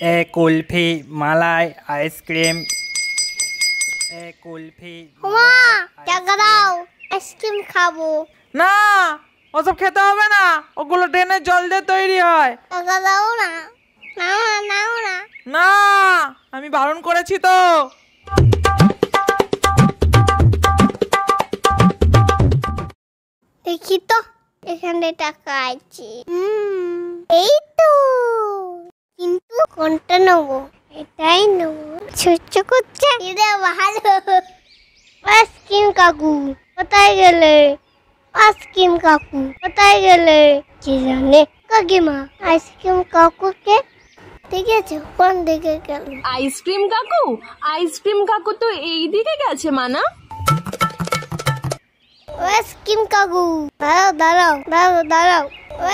এ কুলফি মালাই ice cream এ কুলফি মা টাকা দাও আইসক্রিম খাবো না ওসব খেতে হবে না, ওগুলো ড্রেনের জল দিয়ে তৈরি হয়। টাকা দাও না, নাও না নাও না। না আমি বারণ করেছি তো। দেখি তো এখানে টাকা আছে। এই তো, কিন্তু কোনটা নেবো? এটাই নেবো। ছোট্ট করছে এটা ভালো। আইসক্রিম কাকু কোথায় গেলে? আইসক্রিম কাকু কোথায় গেলে? কি জানে কাকিমা আইসক্রিম কাকুকে দেখেছো? কোন দিকে গেল? আইসক্রিম কাকু তো এই দিকে গেছে মানা। আইসক্রিম কাকু দাঁড়াও দাঁড়াও দাঁড়াও দাঁড়াও।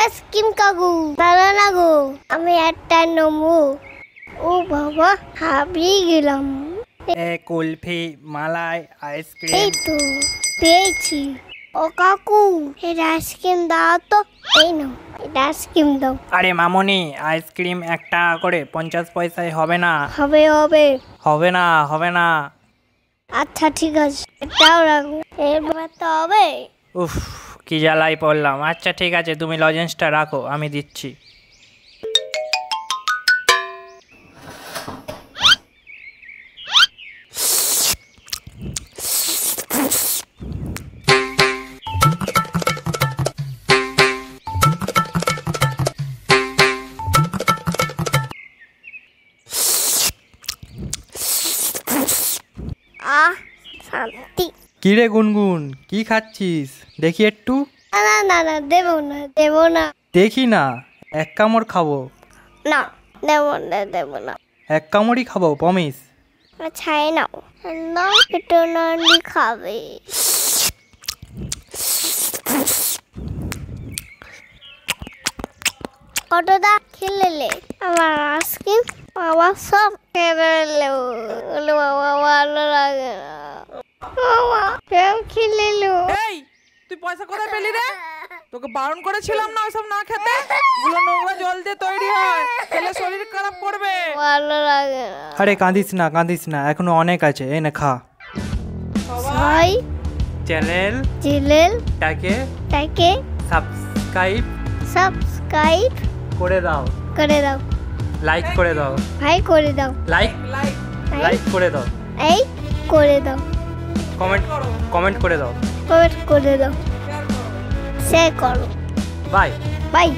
আইসক্রিম কাকু দাঁড়া না গো, আমি একটা নেবো। ও বাবা হারিয়ে গেলাম। এ কুলফি মালাই আইসক্রিম। এই তো পেয়েছি। ও কাকু এটা আইসক্রিম দাও তো। এই নাও এটা আইসক্রিম দাও। আরে মামনি, আইসক্রিম 1 টাকা করে, 50 পয়সায় হবে না। হবে হবে। হবে না হবে না। আচ্ছা ঠিক আছে, এটাও রাখো। এবার তো হবে। উফ কি জ্বালাই পড়লাম। আচ্ছা ঠিক আছে, তুমি লজেন্সটা রাখো, আমি দিচ্ছি। শান্তি। কি রে গুনগুন, কি খাচ্ছিস দেখি একটু? না না না দেবো না দেবো না। দেখি না, 1 কামড় খাবো। না দেবো না দেবো না। 1 কামড়ই খাবো, প্রমিস। ছাই নাও নাও, এটা নানি খাবে। অটোদা খেলেলে আমার আইসক্রিম বাবা সব খেলে বাবা ভালো লাগে না। বাবা কেউ খেলেলো। এই তুই পয়সা কোথায় পেলি রে? তোকে বারণ করেছিলাম না ওসব না খেতে। ওগুলো নোংরা জল দিয়ে তৈরি হয়, খেলে শরীর খারাপ করবে। ভালো লাগে না। আরে কাঁদিস না, এখনো অনেক আছে, এই নে খা। সবাই চ্যানেলটাকে তাকে সাবস্ক্রাইব করে দাও, করে দাও, লাইক করে দাও, ভাই করে দাও, লাইক করে দাও, এই করে দাও, কমেন্ট করে দাও, কমেন্ট করে দাও, শেয়ার করো। বাই। বাই।